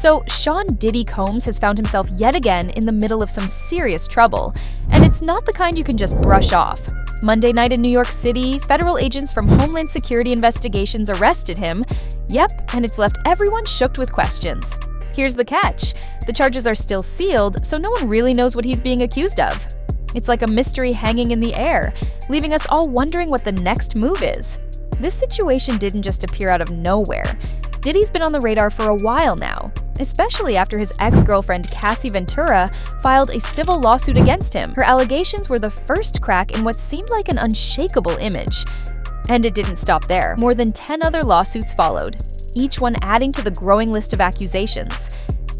So Sean "Diddy" Combs has found himself yet again in the middle of some serious trouble, and it's not the kind you can just brush off. Monday night in New York City, federal agents from Homeland Security Investigations arrested him. Yep, and it's left everyone shooked with questions. Here's the catch. The charges are still sealed, so no one really knows what he's being accused of. It's like a mystery hanging in the air, leaving us all wondering what the next move is. This situation didn't just appear out of nowhere. Diddy's been on the radar for a while now, especially after his ex-girlfriend Cassie Ventura filed a civil lawsuit against him. Her allegations were the first crack in what seemed like an unshakable image. And it didn't stop there. More than 10 other lawsuits followed, each one adding to the growing list of accusations.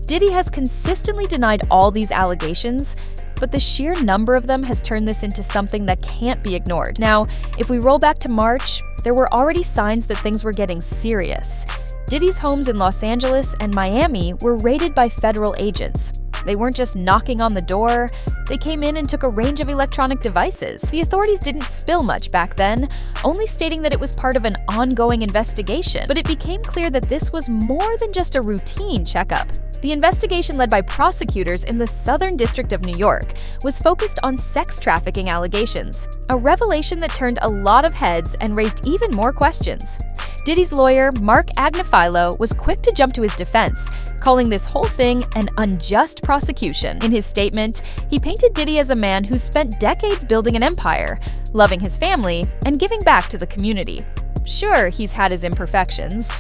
Diddy has consistently denied all these allegations, but the sheer number of them has turned this into something that can't be ignored. Now, if we roll back to March, there were already signs that things were getting serious. Diddy's homes in Los Angeles and Miami were raided by federal agents. They weren't just knocking on the door, they came in and took a range of electronic devices. The authorities didn't spill much back then, only stating that it was part of an ongoing investigation. But it became clear that this was more than just a routine checkup. The investigation, led by prosecutors in the Southern District of New York, was focused on sex trafficking allegations, a revelation that turned a lot of heads and raised even more questions. Diddy's lawyer, Mark Agnifilo, was quick to jump to his defense, calling this whole thing an unjust prosecution. In his statement, he painted Diddy as a man who spent decades building an empire, loving his family, and giving back to the community. Sure, he's had his imperfections,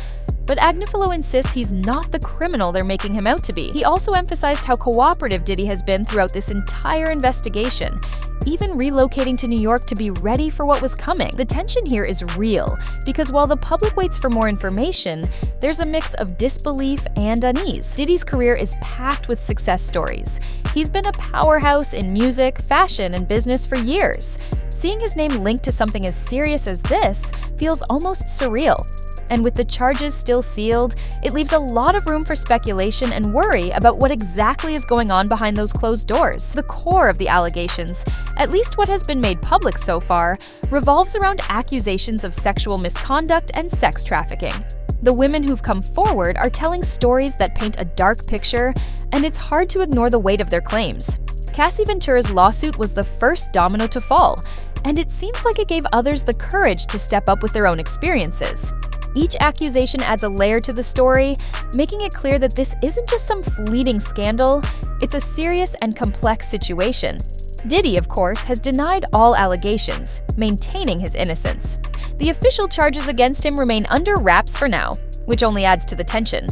but Agnifilo insists he's not the criminal they're making him out to be. He also emphasized how cooperative Diddy has been throughout this entire investigation, even relocating to New York to be ready for what was coming. The tension here is real, because while the public waits for more information, there's a mix of disbelief and unease. Diddy's career is packed with success stories. He's been a powerhouse in music, fashion, and business for years. Seeing his name linked to something as serious as this feels almost surreal. And with the charges still sealed, it leaves a lot of room for speculation and worry about what exactly is going on behind those closed doors. The core of the allegations, at least what has been made public so far, revolves around accusations of sexual misconduct and sex trafficking. The women who've come forward are telling stories that paint a dark picture, and it's hard to ignore the weight of their claims. Cassie Ventura's lawsuit was the first domino to fall, and it seems like it gave others the courage to step up with their own experiences. Each accusation adds a layer to the story, making it clear that this isn't just some fleeting scandal, it's a serious and complex situation. Diddy, of course, has denied all allegations, maintaining his innocence. The official charges against him remain under wraps for now, which only adds to the tension.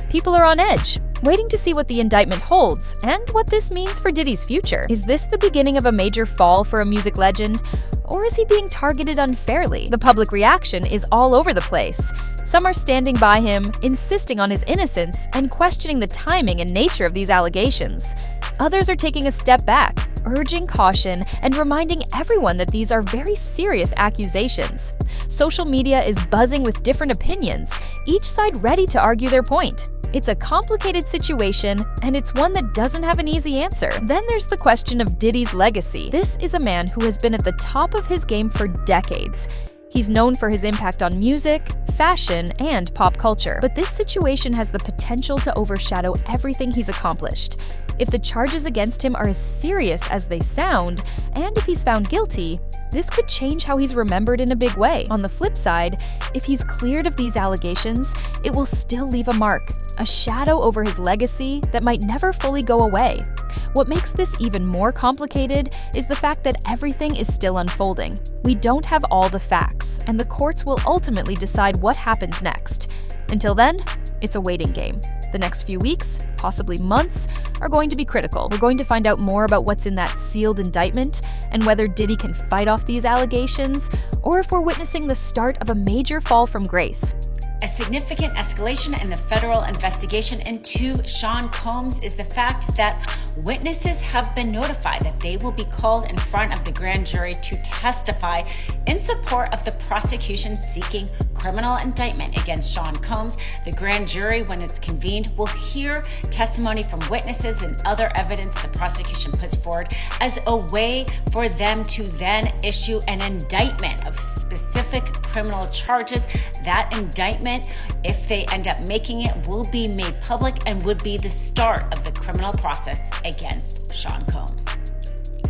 People are on edge, waiting to see what the indictment holds and what this means for Diddy's future. Is this the beginning of a major fall for a music legend? Or is he being targeted unfairly? The public reaction is all over the place. Some are standing by him, insisting on his innocence, and questioning the timing and nature of these allegations. Others are taking a step back, urging caution and reminding everyone that these are very serious accusations. Social media is buzzing with different opinions, each side ready to argue their point. It's a complicated situation, and it's one that doesn't have an easy answer. Then there's the question of Diddy's legacy. This is a man who has been at the top of his game for decades. He's known for his impact on music, fashion, and pop culture. But this situation has the potential to overshadow everything he's accomplished. If the charges against him are as serious as they sound, and if he's found guilty, this could change how he's remembered in a big way. On the flip side, if he's cleared of these allegations, it will still leave a mark, a shadow over his legacy that might never fully go away. What makes this even more complicated is the fact that everything is still unfolding. We don't have all the facts, and the courts will ultimately decide what happens next. Until then, it's a waiting game. The next few weeks, possibly months, are going to be critical. We're going to find out more about what's in that sealed indictment and whether Diddy can fight off these allegations, or if we're witnessing the start of a major fall from grace. A significant escalation in the federal investigation into Sean Combs is the fact that witnesses have been notified that they will be called in front of the grand jury to testify in support of the prosecution seeking criminal indictment against Sean Combs. The grand jury, when it's convened, will hear testimony from witnesses and other evidence the prosecution puts forward as a way for them to then issue an indictment of specific criminal charges. That indictment, if they end up making it, will be made public and would be the start of the criminal process against Sean Combs.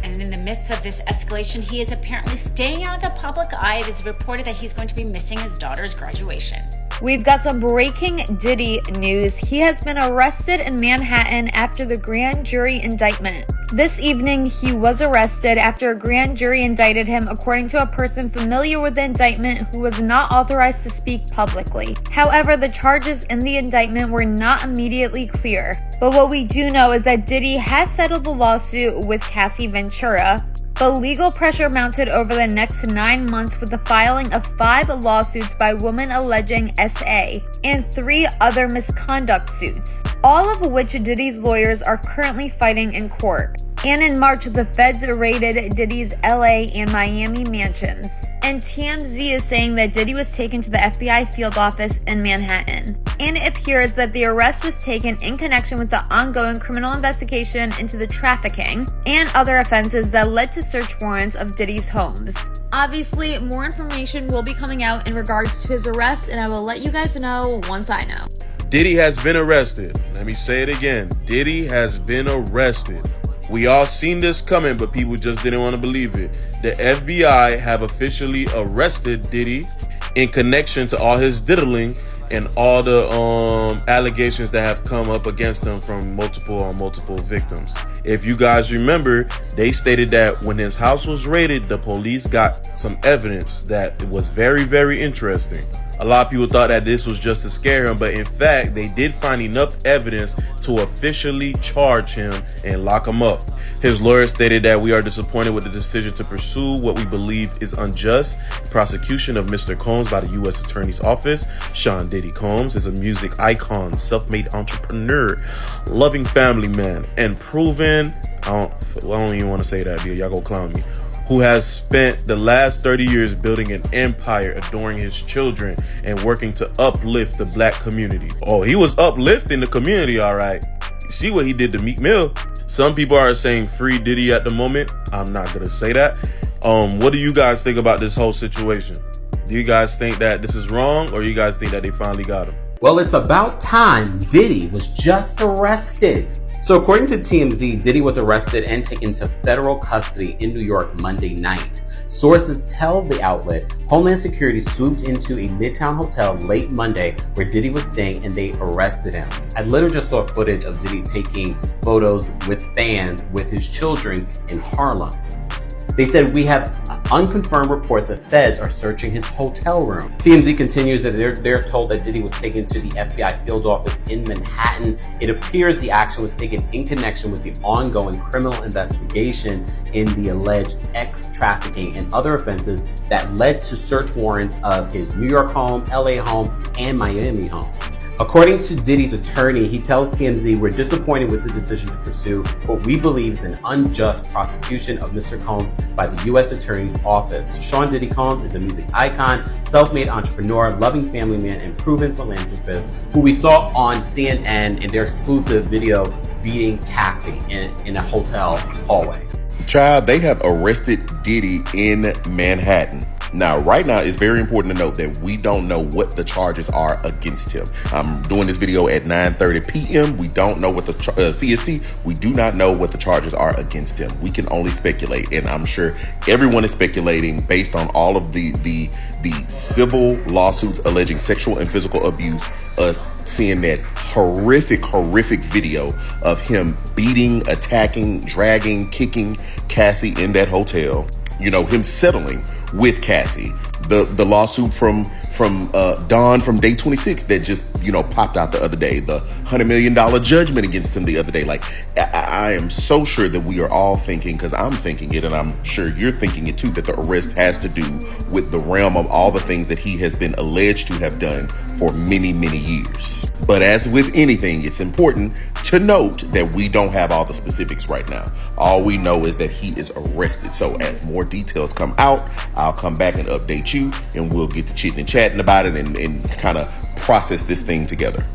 And in the midst of this escalation, he is apparently staying out of the public eye. It is reported that he's going to be missing his daughter's graduation. We've got some breaking Diddy news. He has been arrested in Manhattan after the grand jury indictment. This evening, he was arrested after a grand jury indicted him, according to a person familiar with the indictment who was not authorized to speak publicly. However, the charges in the indictment were not immediately clear. But what we do know is that Diddy has settled the lawsuit with Cassie Ventura. But legal pressure mounted over the next 9 months with the filing of 5 lawsuits by women alleging SA and 3 other misconduct suits, all of which Diddy's lawyers are currently fighting in court. And in March, the feds raided Diddy's LA and Miami mansions. And TMZ is saying that Diddy was taken to the FBI field office in Manhattan. And it appears that the arrest was taken in connection with the ongoing criminal investigation into the trafficking and other offenses that led to search warrants of Diddy's homes. Obviously, more information will be coming out in regards to his arrest, and I will let you guys know once I know. Diddy has been arrested. Let me say it again. Diddy has been arrested. We all seen this coming, but people just didn't want to believe it. The FBI have officially arrested Diddy in connection to all his diddling and all the allegations that have come up against him from multiple victims. If you guys remember, they stated that when his house was raided, the police got some evidence that was very, very interesting. A lot of people thought that this was just to scare him, but in fact, they did find enough evidence to officially charge him and lock him up. His lawyer stated that we are disappointed with the decision to pursue what we believe is unjust prosecution of Mr. Combs by the U.S. Attorney's Office. Sean Diddy Combs is a music icon, self-made entrepreneur, loving family man, and proven, I don't even want to say that, dude. Y'all go clown me, who has spent the last 30 years building an empire, adoring his children, and working to uplift the black community. Oh, he was uplifting the community, all right. You see what he did to Meek Mill? Some people are saying free Diddy at the moment. I'm not going to say that. What do you guys think about this whole situation? Do you guys think that this is wrong, or you guys think that they finally got him? Well, it's about time. Diddy was just arrested. So according to TMZ, Diddy was arrested and taken to federal custody in New York Monday night. Sources tell the outlet Homeland Security swooped into a Midtown hotel late Monday where Diddy was staying and they arrested him. I literally just saw footage of Diddy taking photos with fans with his children in Harlem. They said, we have unconfirmed reports that feds are searching his hotel room. TMZ continues that they're told that Diddy was taken to the FBI field office in Manhattan. It appears the action was taken in connection with the ongoing criminal investigation in the alleged trafficking and other offenses that led to search warrants of his New York home, LA home, and Miami home. According to Diddy's attorney, he tells TMZ, we're disappointed with the decision to pursue what we believe is an unjust prosecution of Mr. Combs by the U.S. Attorney's Office. Sean Diddy Combs is a music icon, self-made entrepreneur, loving family man, and proven philanthropist who we saw on CNN in their exclusive video beating Cassie in a hotel hallway. Child, they have arrested Diddy in Manhattan. Now, right now, it's very important to note that we don't know what the charges are against him. I'm doing this video at 9:30 p.m. We don't know what the CST. We do not know what the charges are against him. We can only speculate, and I'm sure everyone is speculating based on all of the civil lawsuits alleging sexual and physical abuse. Us seeing that horrific video of him beating, attacking, dragging, kicking Cassie in that hotel. You know, him settling with Cassie, the lawsuit from Dawn from Day 26 that just, popped out the other day, the $100 million judgment against him the other day. Like, I am so sure that we are all thinking, because I'm thinking it, and I'm sure you're thinking it too, that the arrest has to do with the realm of all the things that he has been alleged to have done for many years. But as with anything, it's important to note that we don't have all the specifics right now. All we know is that he is arrested. So as more details come out, I'll come back and update you, and we'll get to chitting and chatting about it and kind of process this thing together.